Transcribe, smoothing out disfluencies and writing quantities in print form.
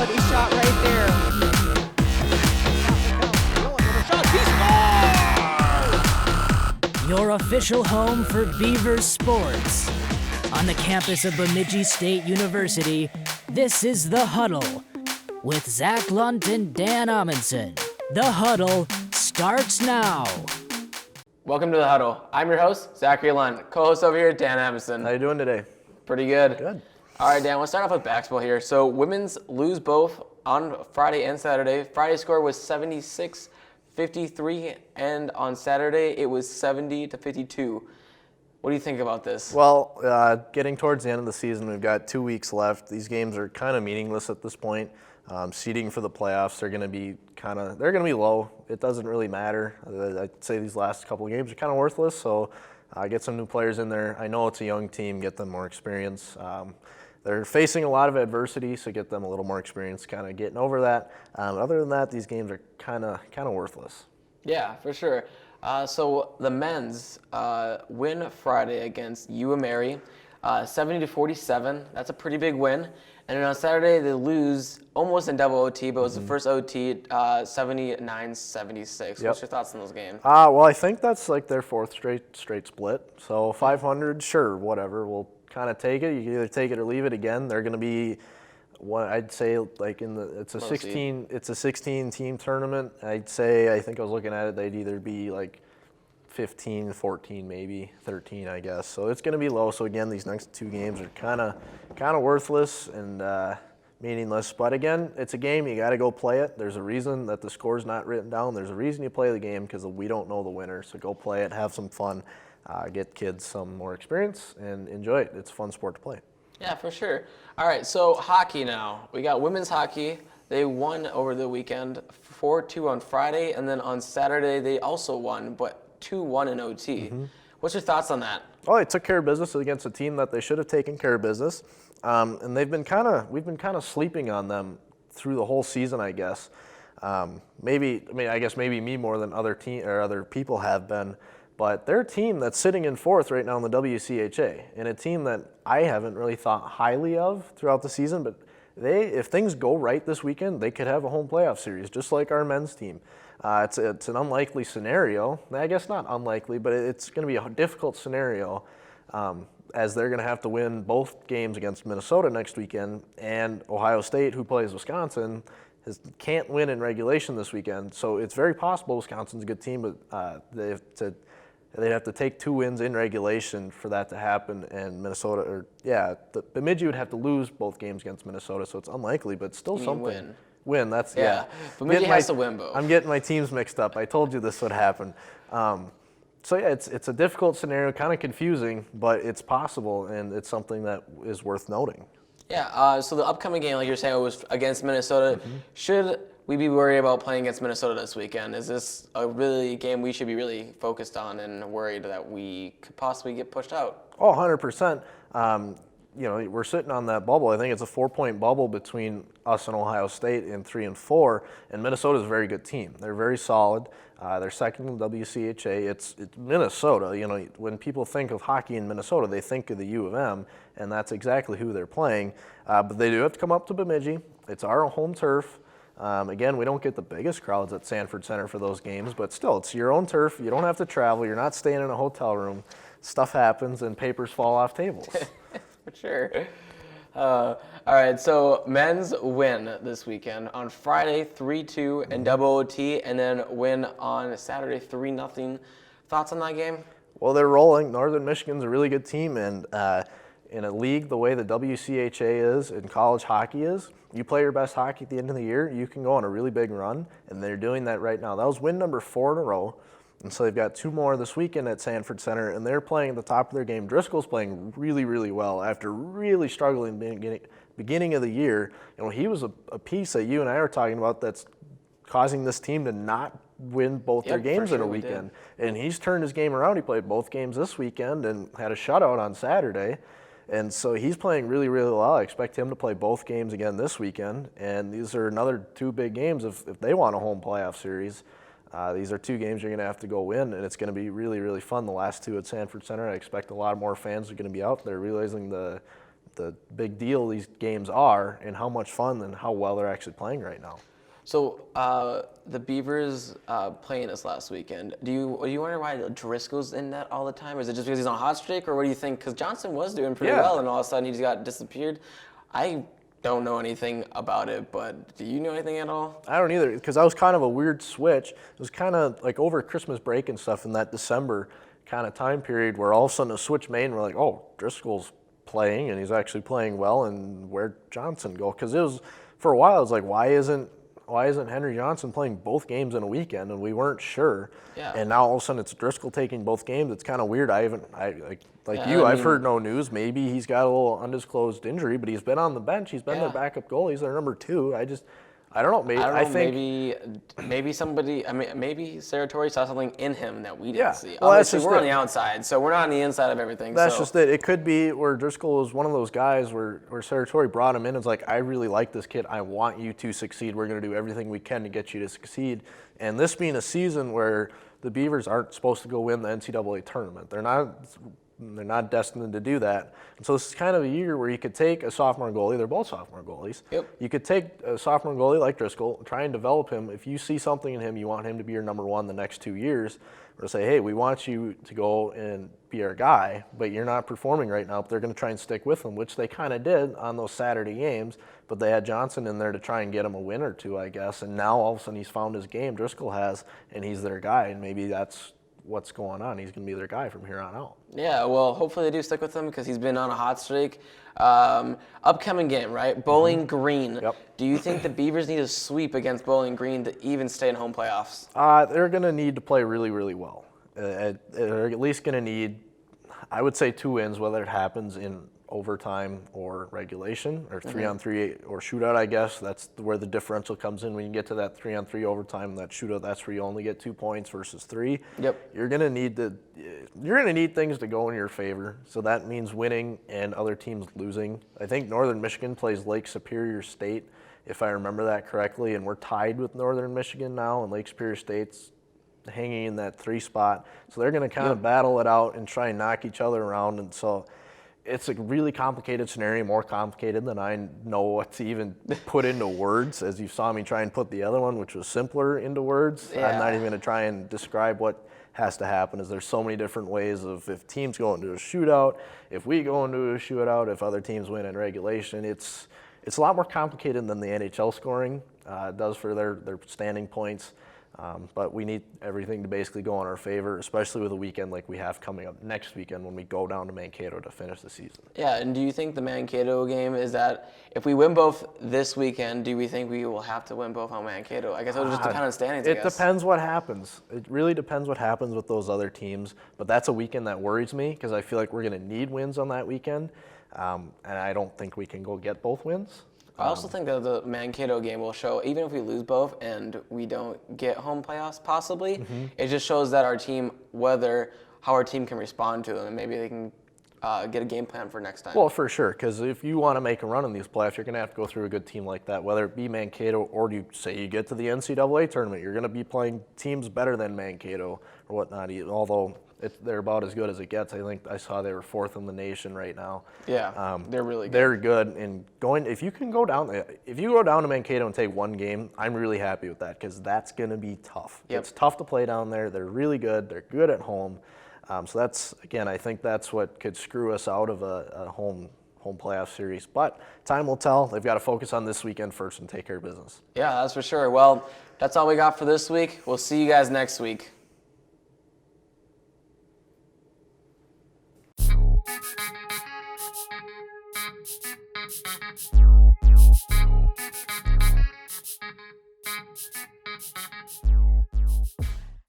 quality shot right there. Your official home for Beavers sports. On the campus of Bemidji State University, this is The Huddle with Zach Lunt and Dan Amundsen. The Huddle starts now. Welcome to The Huddle. I'm your host, Zachary Lunt. Co-host over here, Dan Amundsen. How you doing today? Pretty good. Good. All right, Dan, we'll start off with basketball here. So women's lose both on Friday and Saturday. Friday's score was 76-53, and on Saturday it was 70-52. What do you think about this? Well, getting towards the end of the season, we've got 2 weeks left. These games are kind of meaningless at this point. Seeding for the playoffs, they're going to be low. It doesn't really matter. I'd say these last couple of games are kind of worthless. So get some new players in there. I know it's a young team. Get them more experience. They're facing a lot of adversity, so get them a little more experience, kind of getting over that. Other than that, these games are kind of worthless. Yeah, for sure. So the men's win Friday against U of Mary, 70-47. That's a pretty big win. And then on Saturday they lose almost in double OT, but it was the first OT, 79-76. Yep. What's your thoughts on those games? Well, I think that's like their fourth straight split. So 500, sure, whatever. We'll kind of take it. You can either take it or leave it. Again, they're going to be what I'd say like it's a 16 team tournament. I think I was looking at it, they'd either be like 15, 14, maybe 13, I guess. So it's going to be low. So again, these next two games are kind of worthless and meaningless. But again, it's a game. You got to go play it. There's a reason that the score's not written down. There's a reason you play the game because we don't know the winner. So go play it, have some fun, get kids some more experience, and enjoy it. It's a fun sport to play. Yeah, for sure. All right, so hockey now. We got women's hockey. They won over the weekend, 4-2 on Friday, and then on Saturday they also won, but 2-1 in OT. Mm-hmm. What's your thoughts on that? Oh, they took care of business against a team that they should have taken care of business, and we've been kind of sleeping on them through the whole season, I guess. I guess maybe me more than other people have been. But they're a team that's sitting in fourth right now in the WCHA, and a team that I haven't really thought highly of throughout the season. But if things go right this weekend, they could have a home playoff series, just like our men's team. It's an unlikely scenario. I guess not unlikely, but it's going to be a difficult scenario as they're going to have to win both games against Minnesota next weekend, and Ohio State, who plays Wisconsin, can't win in regulation this weekend. So it's very possible Wisconsin's a good team, but they'd have to take 2 wins in regulation for that to happen, and Bemidji would have to lose both games against Minnesota, so it's unlikely, but still something. Win, that's, yeah. Bemidji has to win both. I'm getting my teams mixed up. I told you this would happen. It's a difficult scenario, kind of confusing, but it's possible, and it's something that is worth noting. Yeah, so the upcoming game, like you're saying, was against Minnesota. Mm-hmm. Should we be worried about playing against Minnesota this weekend? Is this a really game we should be really focused on and worried that we could possibly get pushed out? Oh, 100%. We're sitting on that bubble. I think it's a 4-point bubble between us and Ohio State in 3 and 4, and Minnesota's a very good team. They're very solid. They're second in the WCHA. It's Minnesota. When people think of hockey in Minnesota, they think of the U of M, and that's exactly who they're playing. But they do have to come up to Bemidji. It's our home turf. Again, we don't get the biggest crowds at Sanford Center for those games, but still, it's your own turf. You don't have to travel. You're not staying in a hotel room. Stuff happens, and papers fall off tables. For sure. All right, so men's win this weekend. On Friday, 3-2 in double OT, and then win on Saturday, 3-0. Thoughts on that game? Well, they're rolling. Northern Michigan's a really good team, and in a league the way the WCHA is and college hockey is, you play your best hockey at the end of the year, you can go on a really big run, and they're doing that right now. That was win number 4 in a row. And so they've got 2 more this weekend at Sanford Center, and they're playing at the top of their game. Driscoll's playing really, really well after really struggling beginning of the year. He was a piece that you and I were talking about that's causing this team to not win both their games in a weekend. And he's turned his game around. He played both games this weekend and had a shutout on Saturday. And so he's playing really, really well. I expect him to play both games again this weekend. And these are another 2 big games if they want a home playoff series. These are 2 games you're going to have to go win, and it's going to be really, really fun. The last 2 at Sanford Center, I expect a lot more fans are going to be out there realizing the the big deal these games are and how much fun and how well they're actually playing right now. So the Beavers playing us last weekend. Do you wonder why Driscoll's in net all the time? Is it just because he's on a hot streak, or what do you think? Because Johnson was doing pretty well, and all of a sudden he just got disappeared. I don't know anything about it, but do you know anything at all? I don't either, because that was kind of a weird switch. It was kind of like over Christmas break and stuff in that December kind of time period where all of a sudden a switch made and we're like, oh, Driscoll's playing and he's actually playing well, and where'd Johnson go? Because it was, for a while, it was like, why isn't Henry Johnson playing both games in a weekend? And we weren't sure. Yeah. And now all of a sudden it's Driscoll taking both games. It's kind of weird. I've heard no news. Maybe he's got a little undisclosed injury, but he's been on the bench. He's been their backup goalie. He's their number 2. I don't know. Maybe somebody. Maybe Sartori saw something in him that we didn't see. Well, obviously, we're on the outside, so we're not on the inside of everything. That's just it. It could be where Driscoll was one of those guys where Sartori brought him in and was like, I really like this kid. I want you to succeed. We're going to do everything we can to get you to succeed. And this being a season where the Beavers aren't supposed to go win the NCAA tournament. They're not destined to do that. And so this is kind of a year where you could take a sophomore goalie. They're both sophomore goalies. Yep. You could take a sophomore goalie like Driscoll, try and develop him. If you see something in him, you want him to be your number 1 the next 2 years, or say, hey, we want you to go and be our guy, but you're not performing right now. But they're going to try and stick with him, which they kind of did on those Saturday games. But they had Johnson in there to try and get him a win or two, I guess. And now all of a sudden he's found his game, Driscoll has, and he's their guy. And maybe that's what's going on. He's going to be their guy from here on out. Yeah, well, hopefully they do stick with him because he's been on a hot streak. Upcoming game, right? Bowling Green. Yep. Do you think the Beavers need a sweep against Bowling Green to even stay in home playoffs? They're going to need to play really, really well. They're at least going to need, I would say, 2 wins, whether it happens in overtime or regulation, or 3-on-3 or shootout, I guess. That's where the differential comes in. When you get to that 3-on-3 overtime, that shootout, that's where you only get 2 points versus 3. Yep. You're gonna need things to go in your favor. So that means winning and other teams losing. I think Northern Michigan plays Lake Superior State, if I remember that correctly, and we're tied with Northern Michigan now, and Lake Superior State's hanging in that 3 spot. So they're gonna kind of battle it out and try and knock each other around, and so it's a really complicated scenario, more complicated than I know what to even put into words, as you saw me try and put the other one, which was simpler, into words. Yeah. I'm not even going to try and describe what has to happen, as there's so many different ways of if teams go into a shootout, if we go into a shootout, if other teams win in regulation. It's a lot more complicated than the NHL scoring does for their standing points. But we need everything to basically go in our favor, especially with a weekend like we have coming up next weekend when we go down to Mankato to finish the season. Yeah, and do you think the Mankato game is that if we win both this weekend, do we think we will have to win both on Mankato? I guess it'll just depend on standings, It depends what happens. It really depends what happens with those other teams. But that's a weekend that worries me because I feel like we're going to need wins on that weekend. And I don't think we can go get both wins. I also think that the Mankato game will show, even if we lose both and we don't get home playoffs possibly, it just shows that our team, how our team can respond to them, and maybe they can get a game plan for next time. Well, for sure, because if you want to make a run in these playoffs, you're going to have to go through a good team like that, whether it be Mankato or you get to the NCAA tournament. You're going to be playing teams better than Mankato or whatnot, although they're about as good as it gets. I think I saw they were 4th in the nation right now. Yeah, they're really good. They're good, and if you go down to Mankato and take 1 game, I'm really happy with that because that's going to be tough. Yep. It's tough to play down there. They're really good. They're good at home. So that's, again, I think that's what could screw us out of a home playoff series. But time will tell. They've got to focus on this weekend first and take care of business. Yeah, that's for sure. Well, that's all we got for this week. We'll see you guys next week. You